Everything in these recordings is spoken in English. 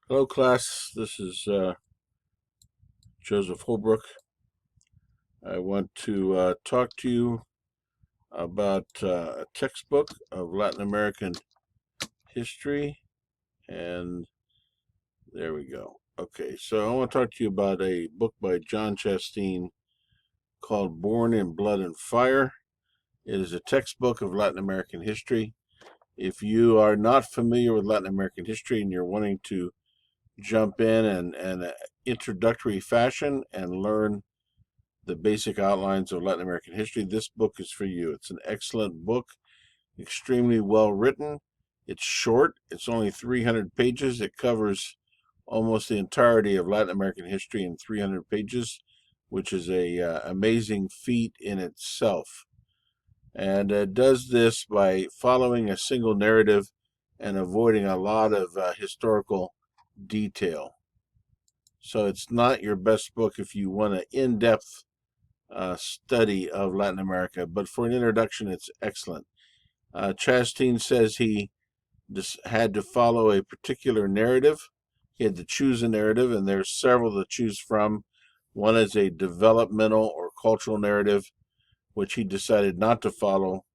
Hello, class. This is Joseph Holbrook. I want to talk to you about a textbook of Latin American history. And there we go. Okay, so I want to talk to you about a book by John Chasteen called Born in Blood and Fire. It is a textbook of Latin American history. If you are not familiar with Latin American history and you're wanting to jump in and introductory fashion and learn the basic outlines of Latin American history, this book is for you. It's an excellent book, extremely well written. It's short, it's only 300 pages. It covers almost the entirety of Latin American history in 300 pages, which is a amazing feat in itself. And it does this by following a single narrative and avoiding a lot of historical detail. So it's not your best book if you want an in-depth study of Latin America, but for an introduction, it's excellent. Chasteen says he just had to follow a particular narrative. He had to choose a narrative, and there's several to choose from. One is a developmental or cultural narrative, which he decided not to follow.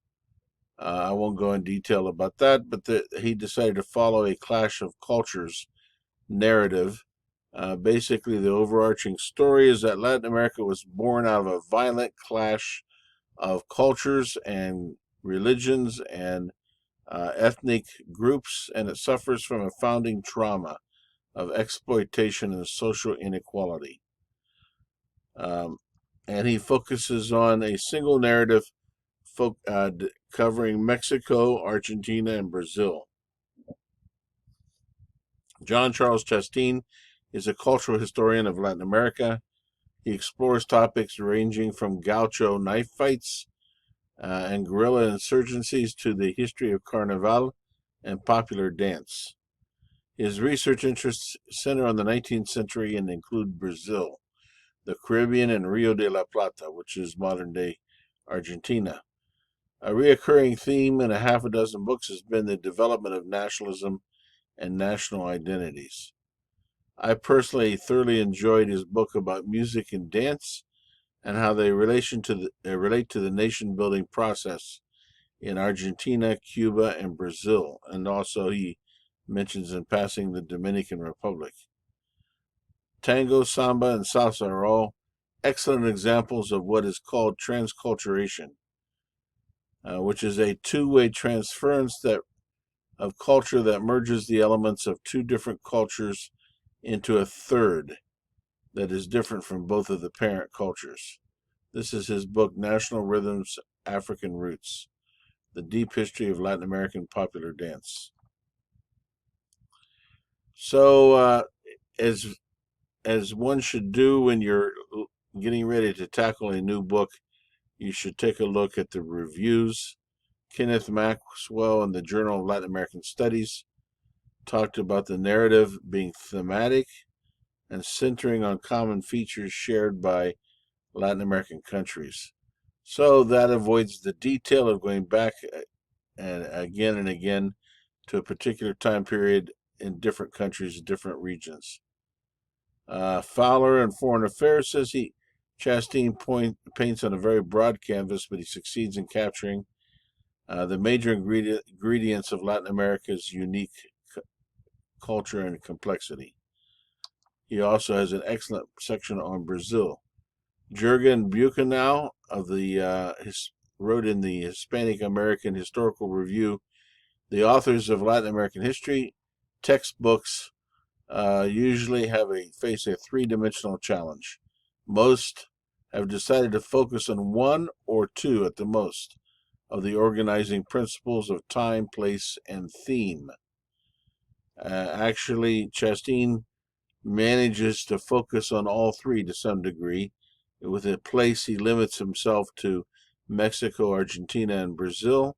I won't go in detail about that, but he decided to follow a clash of cultures narrative. Basically, the overarching story is that Latin America was born out of a violent clash of cultures and religions and ethnic groups, and it suffers from a founding trauma of exploitation and social inequality. Um, and he focuses on a single narrative covering Mexico, Argentina, and Brazil. John Charles Chasteen is a cultural historian of Latin America. He explores topics ranging from gaucho knife fights and guerrilla insurgencies to the history of Carnival and popular dance. His research interests center on the 19th century and include Brazil, the Caribbean, and Rio de la Plata, which is modern day Argentina. A reoccurring theme in a half a dozen books has been the development of nationalism and national identities. I personally thoroughly enjoyed his book about music and dance and how they relate to the nation building process in Argentina, Cuba, and Brazil. And also, he mentions in passing the Dominican Republic. Tango, samba, and salsa are all excellent examples of what is called transculturation, which is a two-way transference of culture that merges the elements of two different cultures into a third that is different from both of the parent cultures. This is his book, National Rhythms, African Roots, The Deep History of Latin American Popular Dance. So, as one should do when you're getting ready to tackle a new book, you should take a look at the reviews. Kenneth Maxwell in the Journal of Latin American Studies talked about the narrative being thematic and centering on common features shared by Latin American countries. So that avoids the detail of going back and again to a particular time period in different countries, different regions. Fowler in Foreign Affairs says Chasteen paints on a very broad canvas, but he succeeds in capturing the major ingredients of Latin America's unique culture and complexity. He also has an excellent section on Brazil. Jürgen Buchenau wrote in the Hispanic American Historical Review, the authors of Latin American history textbooks usually face a three-dimensional challenge. Most have decided to focus on one or two at the most of the organizing principles of time, place, and theme. Actually, Chasteen manages to focus on all three to some degree. With a place, he limits himself to Mexico, Argentina, and Brazil.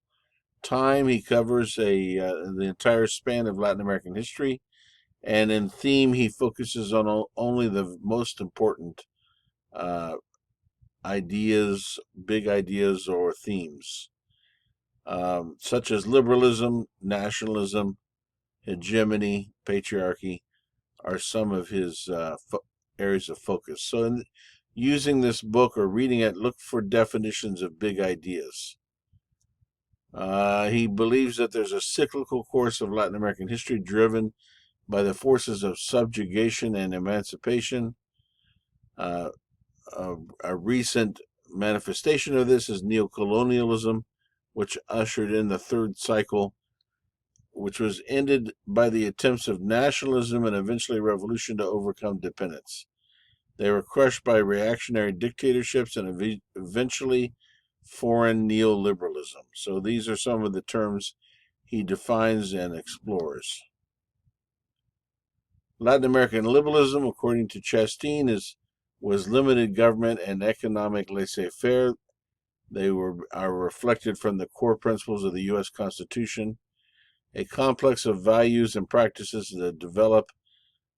Time, he covers the entire span of Latin American history. And in theme, he focuses on only the most important ideas, big ideas, or themes, such as liberalism, nationalism, hegemony, patriarchy, are some of his areas of focus. So using this book or reading it, look for definitions of big ideas. He believes that there's a cyclical course of Latin American history driven by the forces of subjugation and emancipation. A recent manifestation of this is neocolonialism, which ushered in the third cycle, which was ended by the attempts of nationalism and eventually revolution to overcome dependence. They were crushed by reactionary dictatorships and eventually foreign neoliberalism. So these are some of the terms he defines and explores. Latin American liberalism, according to Chasteen, was limited government and economic laissez-faire. They are reflected from the core principles of the U.S. Constitution, a complex of values and practices that develop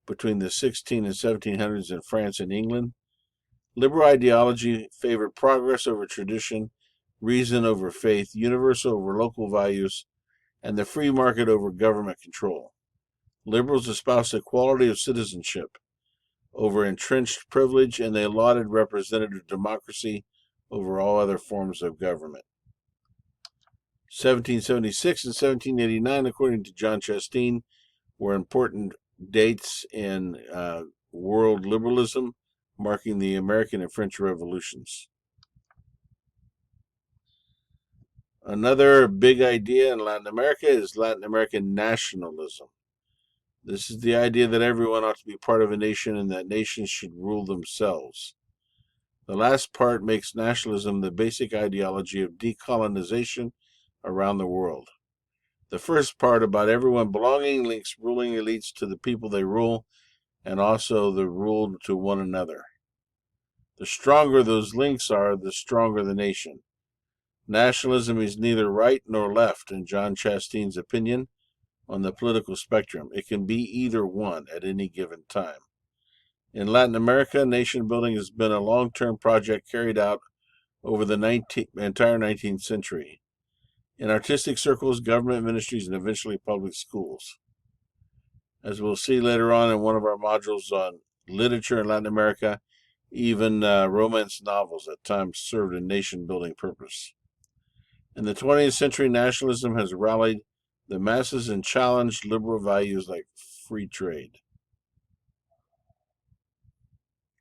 between the 16 and 1700s in France and England. Liberal ideology favored progress over tradition, reason over faith, universal over local values, and the free market over government control. Liberals espoused equality of citizenship over entrenched privilege, and they lauded representative democracy over all other forms of government. 1776 and 1789, according to John Chasteen, were important dates in world liberalism, marking the American and French revolutions. Another big idea in Latin America is Latin American nationalism. This is the idea that everyone ought to be part of a nation and that nations should rule themselves. The last part makes nationalism the basic ideology of decolonization around the world. The first part, about everyone belonging, links ruling elites to the people they rule and also the ruled to one another. The stronger those links are, the stronger the nation. Nationalism is neither right nor left, in John Chasteen's opinion, on the political spectrum. It can be either one at any given time. In Latin America, nation building has been a long-term project carried out over the entire 19th century. In artistic circles, government ministries, and eventually public schools. As we'll see later on in one of our modules on literature in Latin America, even romance novels at times served a nation-building purpose. In the 20th century, nationalism has rallied the masses and challenged liberal values like free trade.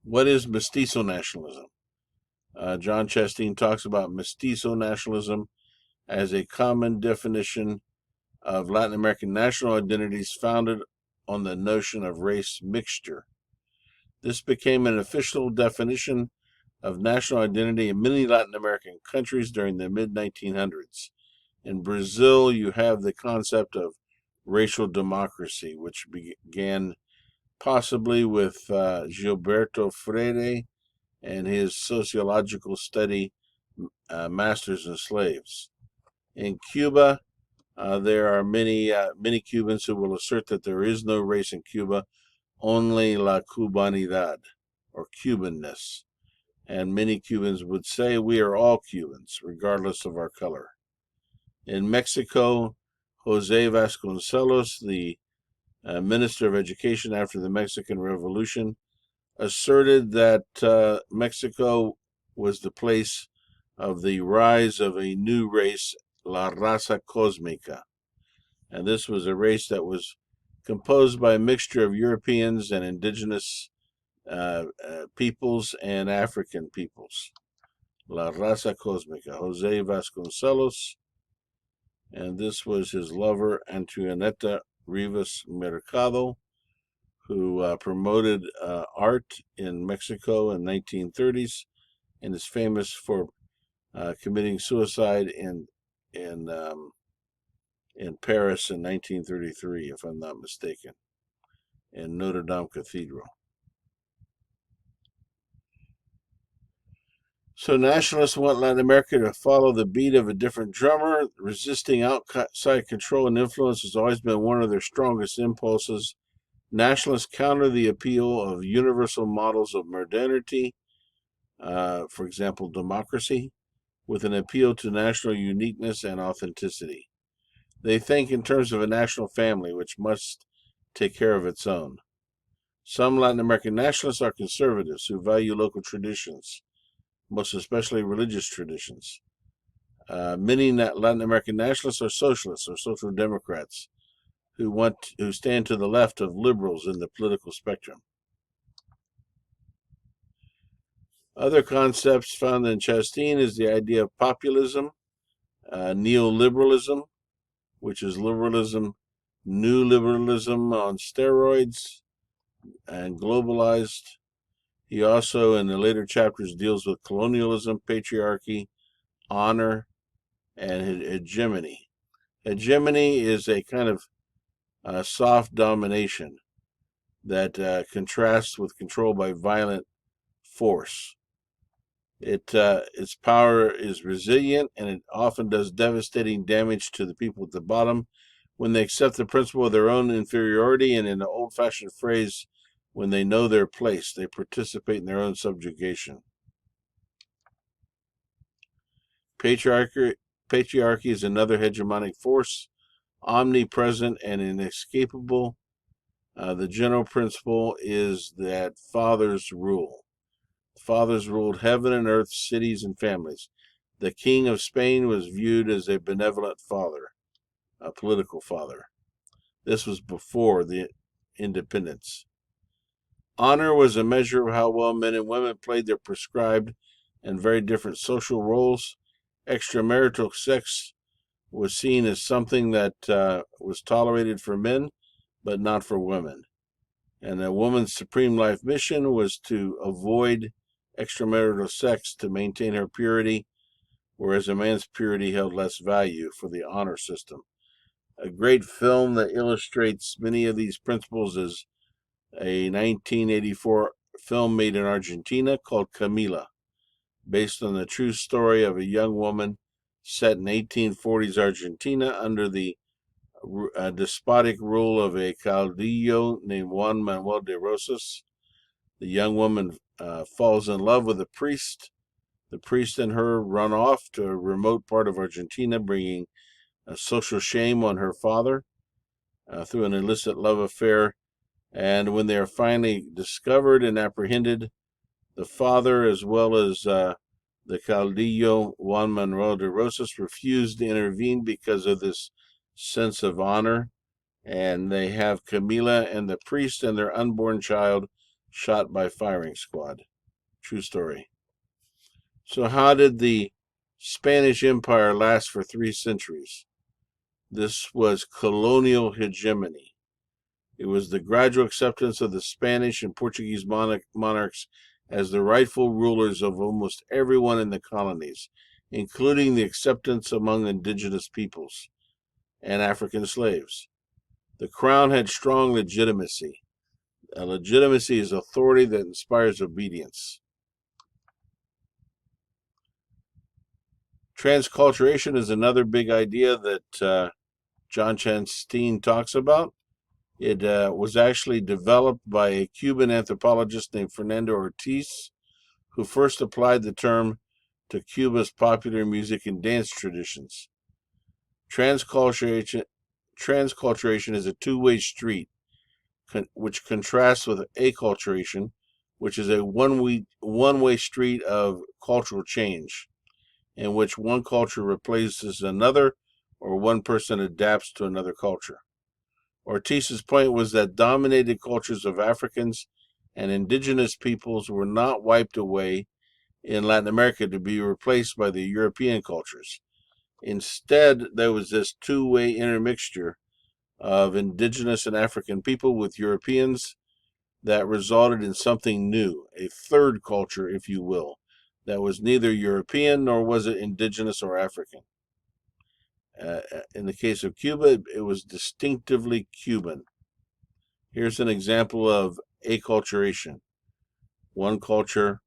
What is Mestizo nationalism? John Chasteen talks about Mestizo nationalism as a common definition of Latin American national identities founded on the notion of race mixture. This became an official definition of national identity in many Latin American countries during the mid-1900s. In Brazil, you have the concept of racial democracy, which began possibly with Gilberto Freire and his sociological study, Masters and Slaves. In Cuba, there are many Cubans who will assert that there is no race in Cuba, only la cubanidad, or Cubanness. And many Cubans would say we are all Cubans, regardless of our color. In Mexico, Jose Vasconcelos, the Minister of Education after the Mexican Revolution, asserted that Mexico was the place of the rise of a new race, La Raza Cósmica. And this was a race that was composed by a mixture of Europeans and indigenous peoples and African peoples. La Raza Cósmica, Jose Vasconcelos, and this was his lover, Antoineta Rivas Mercado, who promoted art in Mexico in the 1930s and is famous for committing suicide in Paris in 1933, if I'm not mistaken, in Notre Dame Cathedral. So nationalists want Latin America to follow the beat of a different drummer. Resisting outside control and influence has always been one of their strongest impulses. Nationalists counter the appeal of universal models of modernity, for example, democracy, with an appeal to national uniqueness and authenticity. They think in terms of a national family which must take care of its own. Some Latin American nationalists are conservatives who value local traditions, most especially religious traditions. Many Latin American nationalists are socialists or social democrats who stand to the left of liberals in the political spectrum. Other concepts found in Chasteen is the idea of populism, neoliberalism, which is liberalism, new liberalism on steroids, and globalized. He also, in the later chapters, deals with colonialism, patriarchy, honor, and hegemony. Hegemony is a kind of soft domination that contrasts with control by violent force. Its power is resilient, and it often does devastating damage to the people at the bottom when they accept the principle of their own inferiority, and in the old-fashioned phrase, when they know their place, they participate in their own subjugation. Patriarchy is another hegemonic force, omnipresent and inescapable. The general principle is that fathers rule. Fathers ruled heaven and earth, cities and families. The King of Spain was viewed as a benevolent father, a political father. This was before the independence. Honor was a measure of how well men and women played their prescribed and very different social roles. Extramarital sex was seen as something that was tolerated for men, but not for women. And a woman's supreme life mission was to avoid extramarital sex to maintain her purity, whereas a man's purity held less value for the honor system. A great film that illustrates many of these principles is a 1984 film made in Argentina called Camila, based on the true story of a young woman set in 1840s Argentina under the despotic rule of a caudillo named Juan Manuel de Rosas. The young woman falls in love with a priest. The priest and her run off to a remote part of Argentina, bringing a social shame on her father through an illicit love affair. And when they are finally discovered and apprehended, the father, as well as the caudillo Juan Manuel de Rosas, refused to intervene because of this sense of honor. And they have Camila and the priest and their unborn child shot by firing squad. True story. So how did the Spanish Empire last for 3 centuries? This was colonial hegemony. It was the gradual acceptance of the Spanish and Portuguese monarchs as the rightful rulers of almost everyone in the colonies, including the acceptance among indigenous peoples and African slaves. The crown had strong legitimacy. Legitimacy is authority that inspires obedience. Transculturation is another big idea that John Chasteen talks about. It was actually developed by a Cuban anthropologist named Fernando Ortiz, who first applied the term to Cuba's popular music and dance traditions. Transculturation is a two-way street, which contrasts with acculturation, which is a one-way street of cultural change, in which one culture replaces another or one person adapts to another culture. Ortiz's point was that dominated cultures of Africans and indigenous peoples were not wiped away in Latin America to be replaced by the European cultures. Instead, there was this two-way intermixture of indigenous and African people with Europeans that resulted in something new, a third culture, if you will, that was neither European nor was it indigenous or African. In the case of Cuba, it was distinctively Cuban. Here's an example of acculturation, one culture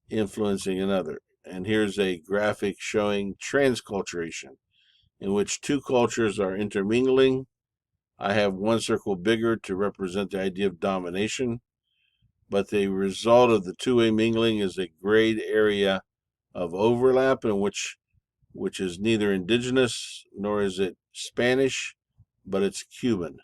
influencing another. And here's a graphic showing transculturation, in which two cultures are intermingling. I have one circle bigger to represent the idea of domination, but the result of the two-way mingling is a great area of overlap in which is neither indigenous nor is it Spanish, but it's Cuban.